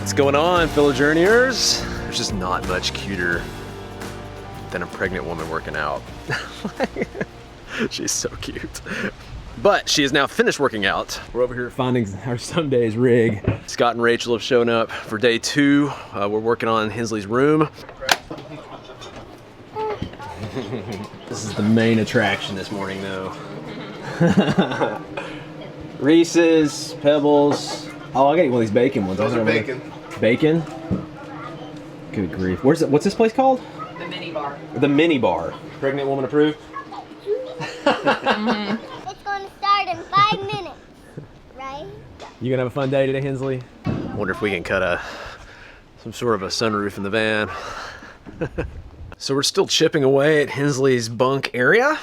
What's going on, fellow journeyers? There's just not much cuter than a pregnant woman working out. She's so cute. But she is now finished working out. We're over here finding our some days rig. Scott and Rachel have shown up for day 2. We're working on Hensley's room. This is the main attraction this morning, though. Reese's, Pebbles. Oh, I gotta eat one of these bacon ones. Those are bacon. Bacon? Good grief. Where's it? What's this place called? The mini bar. The mini bar. Pregnant woman approved? It's going to start in 5 minutes, right? You gonna have a fun day today, Hensley? Wonder if we can cut some sort of a sunroof in the van. So we're still chipping away at Hensley's bunk area.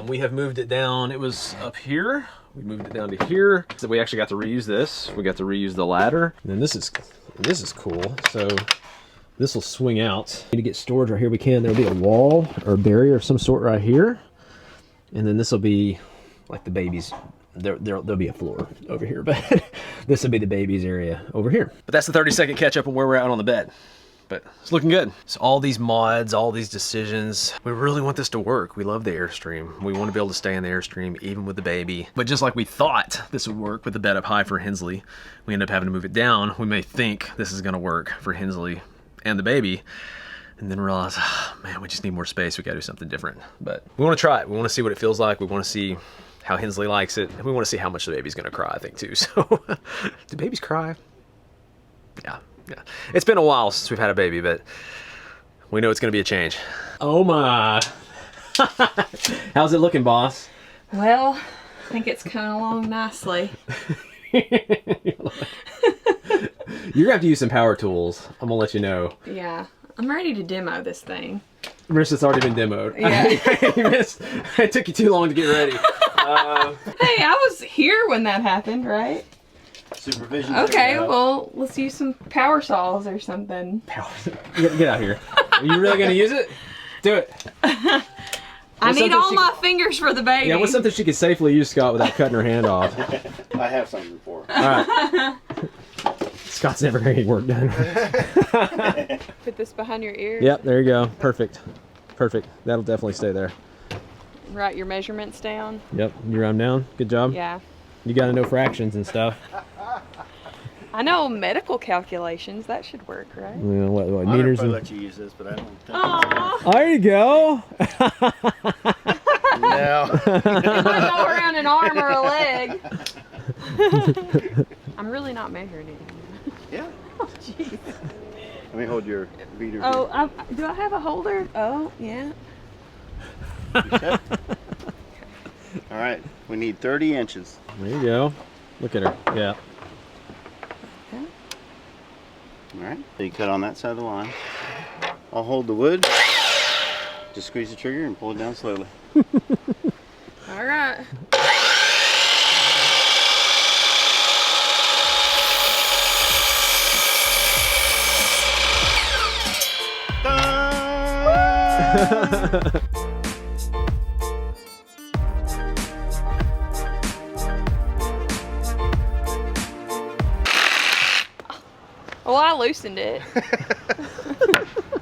We have moved it down. It was up here. We moved it down to here. So we actually got to reuse this. We got to reuse the ladder. And then this is cool. So this will swing out. Need to get storage right here. We can. There'll be a wall or barrier of some sort right here. And then this will be like the baby's. There'll be a floor over here, but this will be the baby's area over here. But that's the 30-second catch up on where we're at on the bed. But it's looking good. So all these mods, all these decisions, we really want this to work. We love the Airstream. We want to be able to stay in the Airstream even with the baby. But just like we thought this would work with the bed up high for Hensley, we end up having to move it down. We may think this is gonna work for Hensley and the baby, and then realize, oh, man, we just need more space. We gotta do something different. But we wanna try it. We wanna see what it feels like. We wanna see how Hensley likes it. And we wanna see how much the baby's gonna cry, I think, too. So, do babies cry? Yeah. Yeah, it's been a while since we've had a baby, but we know it's gonna be a change. Oh my. How's it looking, boss? Well, I think it's coming along nicely. You're gonna have to use some power tools. I'm gonna let you know. Yeah, I'm ready to demo this thing. Marissa's already been demoed. Yeah. You missed. It took you too long to get ready. Hey, I was here when that happened, right? Supervision. Okay, well, let's use some power saws or something. Get out here. Are you really gonna use it? Do it. I need all my fingers for the baby. Yeah, what's something she could safely use, Scott, without cutting her hand off? I have something for her. All right. Scott's never gonna get work done. Put this behind your ear. Yep, there you go. Perfect. Perfect. That'll definitely stay there. Write your measurements down. Yep, you run down. Good job. Yeah. You gotta know fractions and stuff. I know medical calculations. That should work, right? You know, what I'll meters? let you use this, but I don't think Aww. There you go. No. It might go around an arm or a leg. I'm really not measuring it. Yeah. Oh, jeez. Let me hold your beater. Oh, do I have a holder? Oh, yeah. You set? All right. We need 30 inches. There you go. Look at her. Yeah. Okay. All right. So you cut on that side of the line. I'll hold the wood. Just squeeze the trigger and pull it down slowly. All right. Well, I loosened it.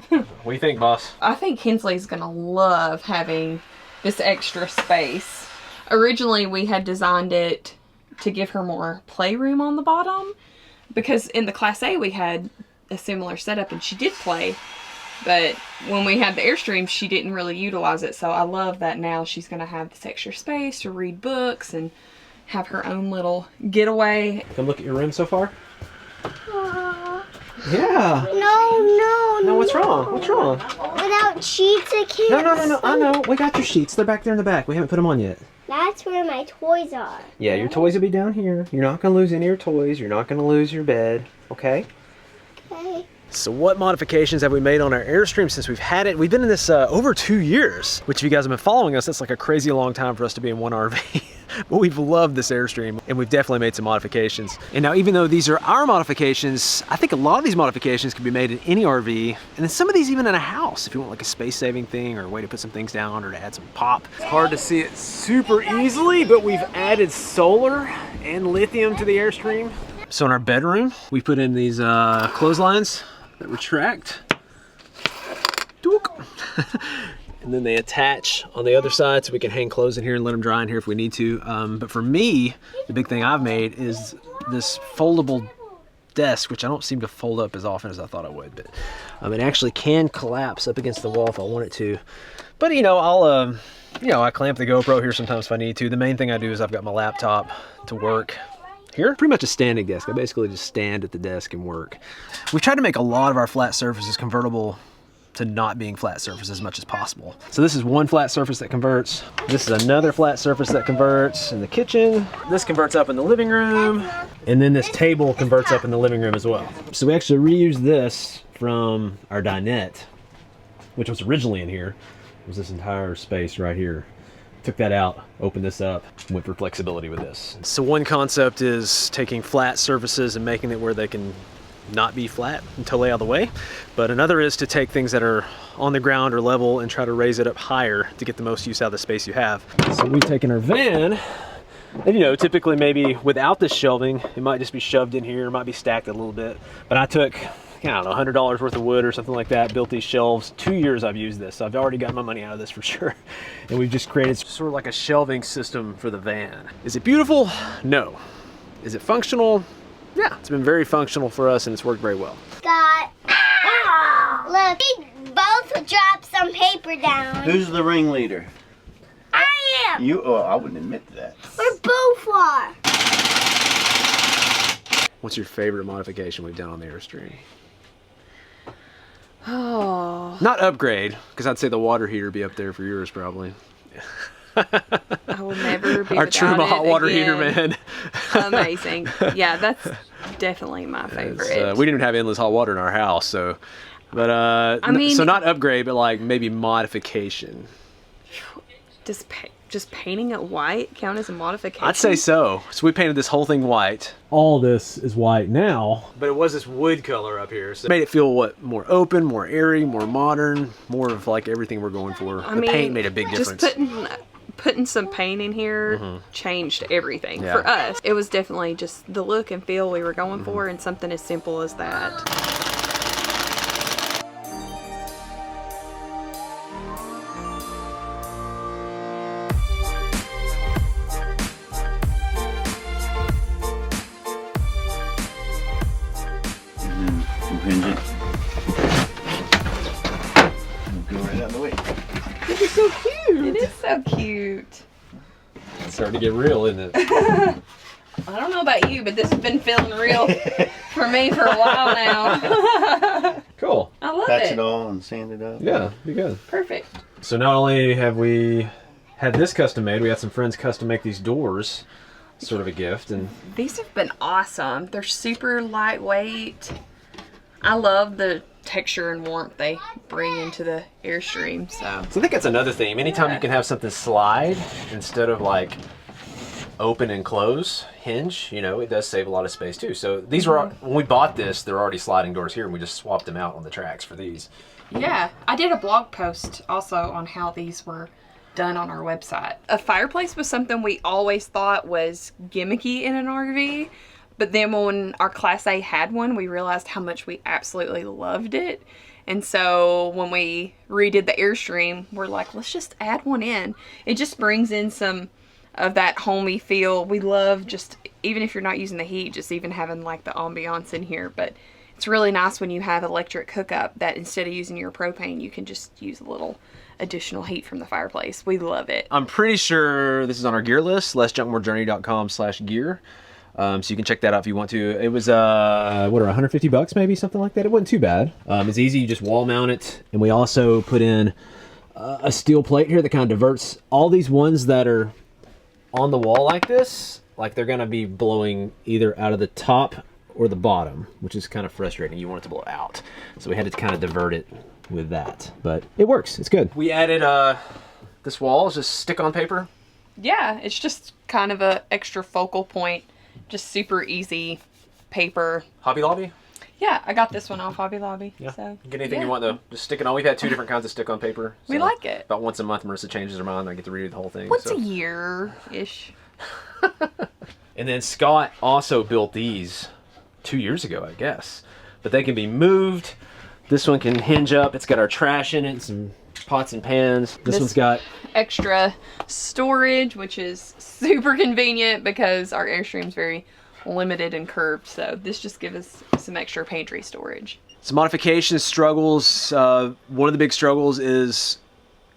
What do you think, boss? I think Hensley's gonna love having this extra space. Originally, we had designed it to give her more playroom on the bottom, because in the Class A we had a similar setup and she did play, but when we had the Airstream she didn't really utilize it. So I love that now she's gonna have this extra space to read books and have her own little getaway. Come look at your room so far. Yeah. No, what's wrong? What's wrong? without sheets I can't No. I know. We got your sheets. They're back there in the back. We haven't put them on yet. That's where my toys are. Yeah, your toys will be down here. You're not going to lose any of your toys. You're not going to lose your bed. Okay? Okay. So what modifications have we made on our Airstream since we've had it? We've been in this over 2 years, which if you guys have been following us, that's like a crazy long time for us to be in one RV. But we've loved this Airstream and we've definitely made some modifications. And now even though these are our modifications, I think a lot of these modifications can be made in any RV, and then some of these even in a house if you want like a space saving thing or a way to put some things down or to add some pop. It's hard to see it super easily, but we've added solar and lithium to the Airstream. So in our bedroom, we put in these clotheslines that retract. And then they attach on the other side so we can hang clothes in here and let them dry in here if we need to. But for me, the big thing I've made is this foldable desk, which I don't seem to fold up as often as I thought I would, but it actually can collapse up against the wall if I want it to. But you know, I clamp the GoPro here sometimes if I need to. The main thing I do is I've got my laptop to work here. Pretty much a standing desk. I basically just stand at the desk and work. We've tried to make a lot of our flat surfaces convertible to not being flat surface as much as possible. So this is one flat surface that converts. This is another flat surface that converts in the kitchen. This converts up in the living room. And then this table converts up in the living room as well. So we actually reused this from our dinette, which was originally in here. It was this entire space right here. Took that out, opened this up, went for flexibility with this. So one concept is taking flat surfaces and making it where they can not be flat and totally out of the way. But another is to take things that are on the ground or level and try to raise it up higher to get the most use out of the space you have. So we've taken our van, and you know, typically maybe without this shelving, it might just be shoved in here, it might be stacked a little bit. But I took, I don't know, $100 worth of wood or something like that, built these shelves. 2 years I've used this, so I've already got my money out of this for sure. And we've just created sort of like a shelving system for the van. Is it beautiful? No. Is it functional? Yeah, it's been very functional for us and it's worked very well. Got. Look, we both dropped some paper down. Who's the ringleader? I am. You? Oh, I wouldn't admit to that. We're both are. What's your favorite modification we've done on the Airstream? Oh. Not upgrade, because I'd say the water heater would be up there for yours probably. I will never be Our true hot water again. heater, man. Amazing. Yeah, that's definitely my favorite. We didn't even have endless hot water in our house, so. But I mean, so not upgrade, but like maybe modification. Does just painting it white count as a modification? I'd say so. So we painted this whole thing white. All this is white now, but it was this wood color up here, so it made it feel more open, more airy, more modern, more of like everything we're going for. The paint made a big difference. Just putting some paint in here changed everything for us. It was definitely just the look and feel we were going for, and something as simple as that. Hinge it. Go right out of the way. It is so cute. It is so cute. It's starting to get real, isn't it? I don't know about you, but this has been feeling real for me for a while now. Cool. I love Patch it. it all and sand it up. Yeah, be good. Perfect. So not only have we had this custom made, we had some friends custom make these doors, sort of a gift. And These have been awesome. They're super lightweight. I love the texture and warmth they bring into the Airstream. So I think that's another theme. Anytime you can have something slide instead of like open and close hinge, you know, it does save a lot of space too. So these were, when we bought this, there were already sliding doors here and we just swapped them out on the tracks for these. yeah, I did a blog post also on how these were done on our website. A fireplace was something we always thought was gimmicky in an RV. But then when our Class A had one, we realized how much we absolutely loved it. And so when we redid the Airstream, we're like, let's just add one in. It just brings in some of that homey feel. We love just, even if you're not using the heat, just even having like the ambiance in here. But it's really nice when you have electric hookup that instead of using your propane, you can just use a little additional heat from the fireplace. We love it. I'm pretty sure this is on our gear list, lessjunkmorejourney.com/gear. So you can check that out if you want to. It was, what are $150 maybe, something like that. It wasn't too bad. It's easy, you just wall mount it. And we also put in a steel plate here that kind of diverts all these ones that are on the wall like this. Like they're gonna be blowing either out of the top or the bottom, which is kind of frustrating. You want it to blow out. So we had to kind of divert it with that. But it works, it's good. We added this wall is just stick-on paper. Yeah, it's just kind of a extra focal point. Just super easy paper. Hobby Lobby? Yeah, I got this one off Hobby Lobby. Yeah. So, Get anything you want though. Just stick it on. We've had 2 different kinds of stick-on paper. So we like it. About once a month, Marissa changes her mind. I get to redo the whole thing. Once a year-ish. And then Scott also built these 2 years ago, I guess. But they can be moved. This one can hinge up. It's got our trash in it and some pots and pans. This one's got extra storage, which is super convenient because our Airstream's very limited and curved. So this just gives us some extra pantry storage. some modification struggles. One of the big struggles is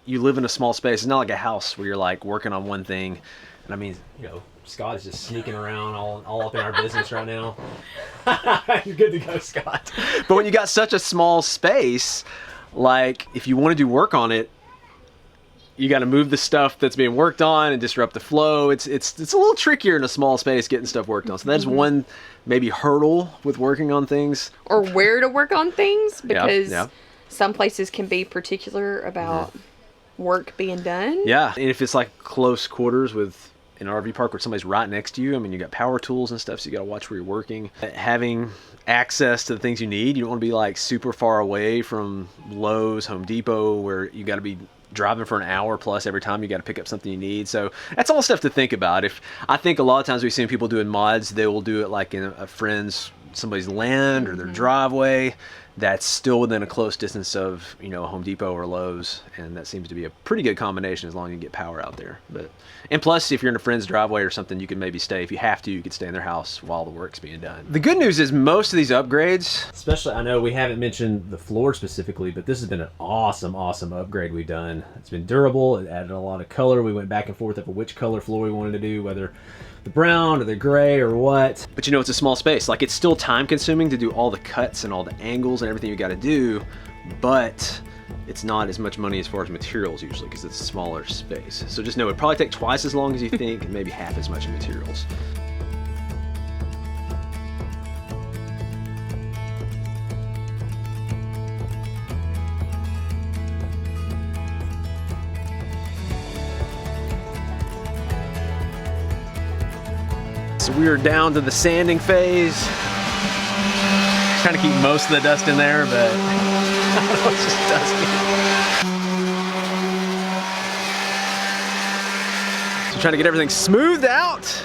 you live in a small space. It's not like a house where you're like working on one thing. And I mean, you know, Scott is just sneaking around all up in our business right now. You're good to go, Scott. But when you got such a small space, like if you want to do work on it, you got to move the stuff that's being worked on and disrupt the flow. It's a little trickier in a small space getting stuff worked on. So that's one maybe hurdle with working on things. Or where to work on things, because some places can be particular about work being done. Yeah, and if it's like close quarters with an RV park where somebody's right next to you, I mean, you got power tools and stuff, so you got to watch where you're working. Having access to the things you need. You don't want to be like super far away from Lowe's, Home Depot, where you got to be driving for an hour plus every time you got to pick up something you need. So that's all stuff to think about. I think a lot of times we've seen people doing mods, they will do it like in a friend's, somebody's land or their driveway that's still within a close distance of, you know, a Home Depot or Lowe's, and that seems to be a pretty good combination as long as you get power out there. And plus, if you're in a friend's driveway or something, you can maybe stay. If you have to, you could stay in their house while the work's being done. The good news is most of these upgrades, especially, I know we haven't mentioned the floor specifically, but this has been an awesome upgrade we've done. It's been durable. It added a lot of color. We went back and forth over which color floor we wanted to do, whether the brown or the gray or what. But you know, it's a small space. Like, it's still time consuming to do all the cuts and all the angles and everything you got to do, but it's not as much money as far as materials usually because it's a smaller space. So just know it'd probably take twice as long as you think and maybe half as much in materials. So we are down to the sanding phase. Trying to keep most of the dust in there, but it's just dusty. So trying to get everything smoothed out.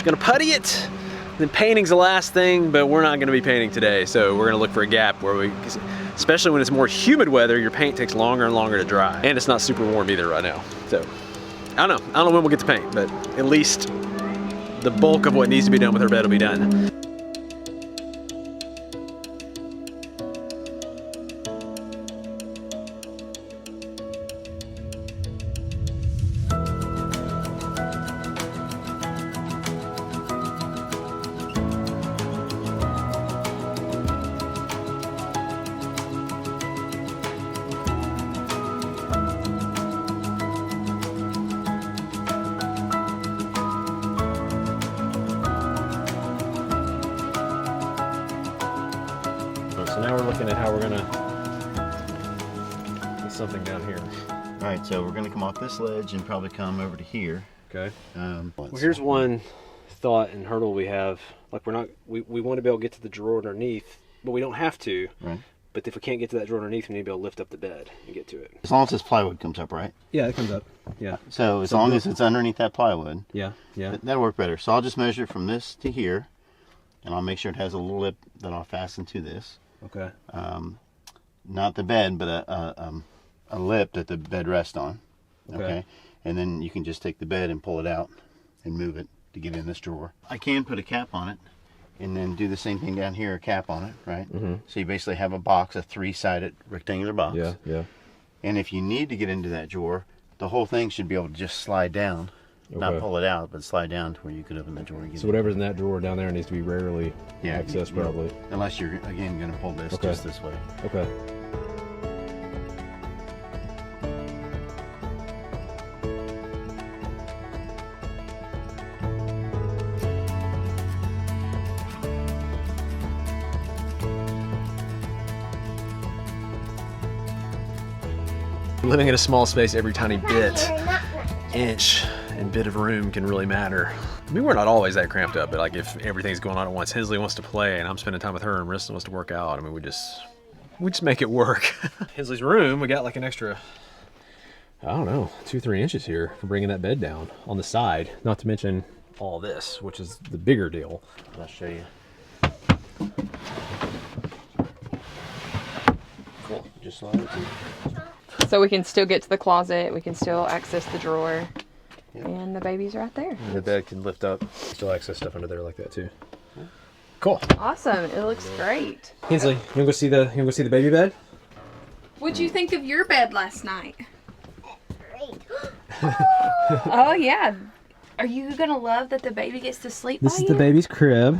Gonna putty it. Then painting's the last thing, but we're not gonna be painting today. So we're gonna look for a gap where especially when it's more humid weather, your paint takes longer and longer to dry. And it's not super warm either right now. So I don't know when we'll get to paint, but at least the bulk of what needs to be done with her bed will be done. So now we're looking at how we're gonna put something down here. All right, so we're gonna come off this ledge and probably come over to here. Okay. Well, here's one thought and hurdle we have. Like we want to be able to get to the drawer underneath, but we don't have to. Right. But if we can't get to that drawer underneath, we need to be able to lift up the bed and get to it. As long as this plywood comes up, right? Yeah, it comes up. Yeah. So as long as it's underneath that plywood. Yeah. That'll work better. So I'll just measure from this to here, and I'll make sure it has a little lip that I'll fasten to this. Okay. Not the bed, but a lip that the bed rests on. Okay. And then you can just take the bed and pull it out and move it to get in this drawer. I can put a cap on it and then do the same thing down here, a cap on it, right? So you basically have a box, a three-sided rectangular box. Yeah. And if you need to get into that drawer, the whole thing should be able to just slide down. Not pull it out, but slide down to where you could open the drawer. So whatever's in that drawer down there needs to be rarely accessed, probably. Unless you're, again, going to pull this just this way. Okay. Living in a small space, every tiny inch and bit of room can really matter. I mean, we're not always that cramped up, but like if everything's going on at once, Hensley wants to play and I'm spending time with her and Marissa wants to work out, I mean, we just make it work. Hensley's room, we got like an extra, I don't know, 2-3 inches here for bringing that bed down on the side, not to mention all this, which is the bigger deal. I'll show you. Cool. Just slide it in. So we can still get to the closet. We can still access the drawer. Yep. And the baby's right there. And the bed can lift up. Still access stuff under there like that too. Cool. Awesome. It looks great. Hensley, you wanna go see the baby bed? What'd you think of your bed last night? Great. Oh yeah. Are you gonna love that the baby gets to sleep This by is you? the baby's crib.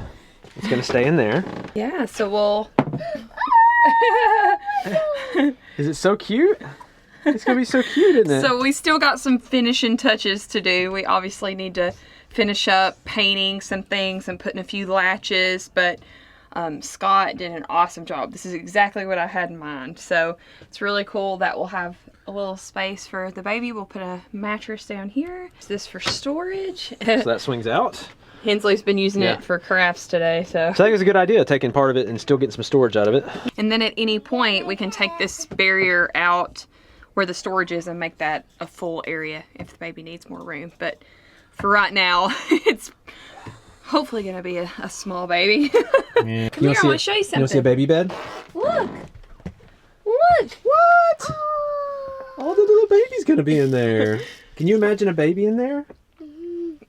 It's gonna stay in there. Yeah, so we'll... Is it so cute? It's gonna be so cute, isn't it? So we still got some finishing touches to do. We obviously need to finish up painting some things and putting a few latches, but Scott did an awesome job. This is exactly what I had in mind. So it's really cool that we'll have a little space for the baby. We'll put a mattress down here. Is this for storage? So that swings out. Hensley's been using it for crafts today, so. So I think it's a good idea, taking part of it and still getting some storage out of it. And then at any point, we can take this barrier out where the storage is and make that a full area if the baby needs more room. But for right now, it's hopefully gonna be a small baby. Yeah. Come here, I wanna show you You wanna see a something. baby bed? Look! Look! What? Oh, the little baby's gonna be in there. Can you imagine a baby in there?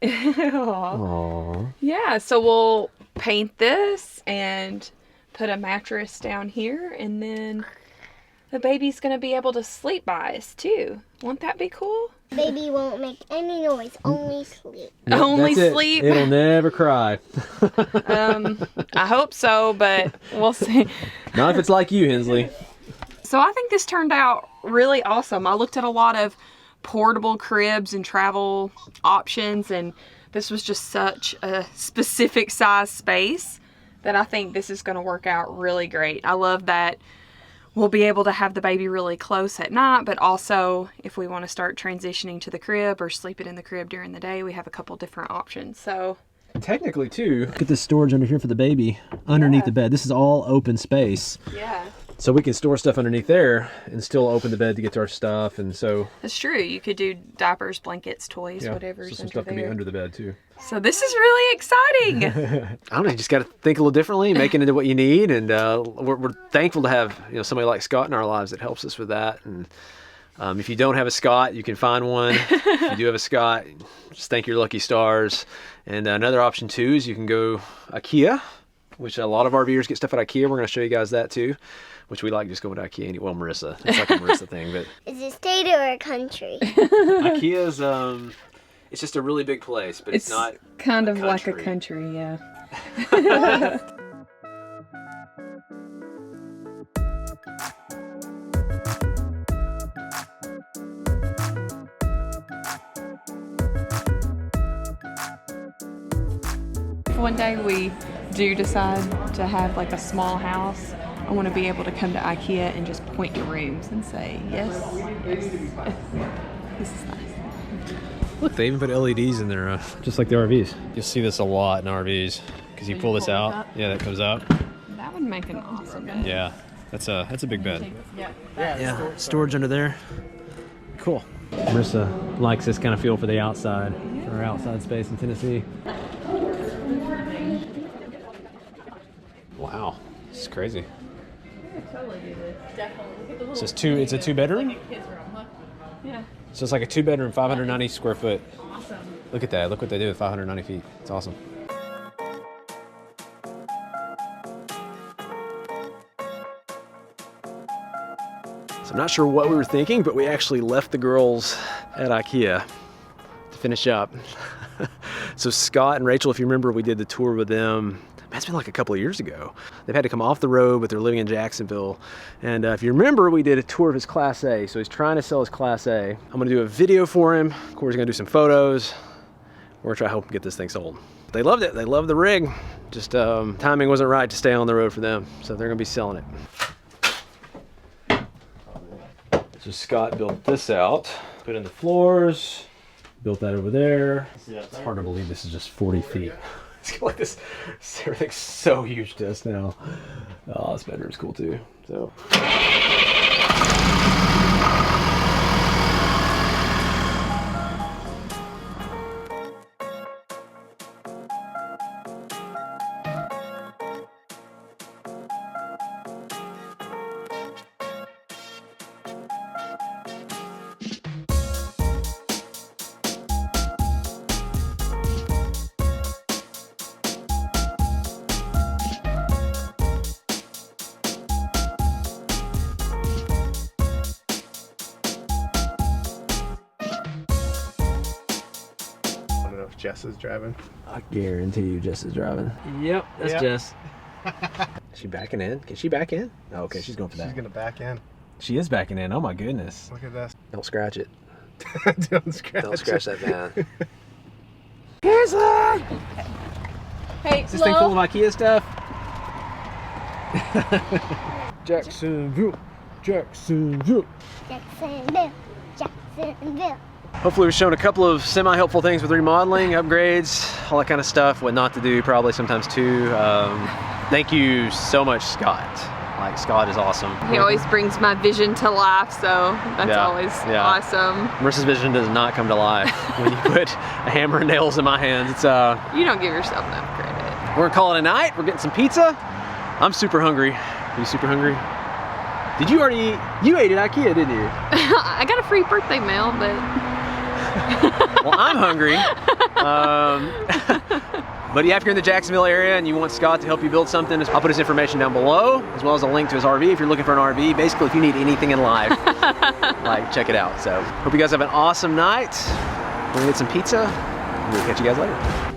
Aw. Aww. Yeah, so we'll paint this and put a mattress down here, and then the baby's gonna be able to sleep by us too. Won't that be cool? Baby won't make any noise, only sleep. Only That's it. sleep. It'll never cry. I hope so, but we'll see. Not if it's like you, Hensley. So I think this turned out really awesome. I looked at a lot of portable cribs and travel options, and this was just such a specific size space that I think this is going to work out really great. I love that we'll be able to have the baby really close at night, but also if we want to start transitioning to the crib or sleeping in the crib during the day, we have a couple different options. So Technically, too. Look at this storage under here for the baby, underneath the bed. This is all open space. yeah, So we can store stuff underneath there and still open the bed to get to our stuff. And so, that's true. You could do diapers, blankets, toys, yeah, whatever's so some under stuff can be there. under the bed, too. So this is really exciting. I don't know, you just got to think a little differently, make it into what you need. And we're thankful to have somebody like Scott in our lives that helps us with that. And if you don't have a Scott, you can find one. If you do have a Scott, just thank your lucky stars. And another option too is you can go IKEA, which a lot of RVers get stuff at IKEA. We're going to show you guys that too, which we like just going to IKEA. Well, Marissa, it's like a Marissa thing, but Is it state or a country? IKEA is it's just a really big place, but it's not kind a of like a country. country, yeah. If one day we do decide to have like a small house, I want to be able to come to IKEA and just point to rooms and say, yes, yes. This is nice. Look, they even put LEDs in there, just like the RVs. You'll see this a lot in RVs because you pull this out. Yeah, that comes out. That would make an awesome bed. Yeah, that's a big bed. Yeah. Yeah, storage under there. Cool. Marissa likes this kind of feel for the outside, for our outside space in Tennessee. Wow, this is crazy. So it's a two bedroom? Yeah. So it's like a 2-bedroom, 590 square foot. Awesome. Look at that. Look what they did with 590 feet. It's awesome. So I'm not sure what we were thinking, but we actually left the girls at IKEA to finish up. So Scott and Rachel, if you remember, we did the tour with them. That's been like a couple of years ago. They've had to come off the road, but they're living in Jacksonville. And if you remember, we did a tour of his Class A. So he's trying to sell his Class A. I'm gonna do a video for him. Corey's gonna do some photos. We're gonna try to help him get this thing sold. They loved it, they loved the rig. Just timing wasn't right to stay on the road for them. So they're gonna be selling it. So Scott built this out, put in the floors, built that over there. It's hard to believe this is just 40 feet. It's like this, everything's so huge to us now. Oh, this bedroom's cool too. So. Jess is driving. I guarantee you Jess is driving. Yep, that's Yep. Jess. Is she backing in? Can she back in? Oh, okay, she's going for that. She's gonna back in. She is backing in. Oh my goodness. Look at this. Don't scratch it. Don't scratch. Don't scratch that van. Hey, Is this thing full of IKEA stuff? Jacksonville. Jacksonville. Hopefully we've shown a couple of semi-helpful things with remodeling, upgrades, all that kind of stuff, what not to do probably sometimes too. Thank you so much, Scott. Like, Scott is awesome. He always brings my vision to life, so that's always awesome. Marissa's vision does not come to life when you put a hammer and nails in my hands. It's You don't give yourself enough credit. We're gonna call it a night. We're getting some pizza. I'm super hungry. Are you super hungry? Did you already eat? You ate at IKEA, didn't you? I got a free birthday mail, but... Well, I'm hungry. But yeah, if you're in the Jacksonville area and you want Scott to help you build something, I'll put his information down below, as well as a link to his RV if you're looking for an RV. Basically, if you need anything in life, like, check it out. So, hope you guys have an awesome night. We're gonna get some pizza. We'll catch you guys later.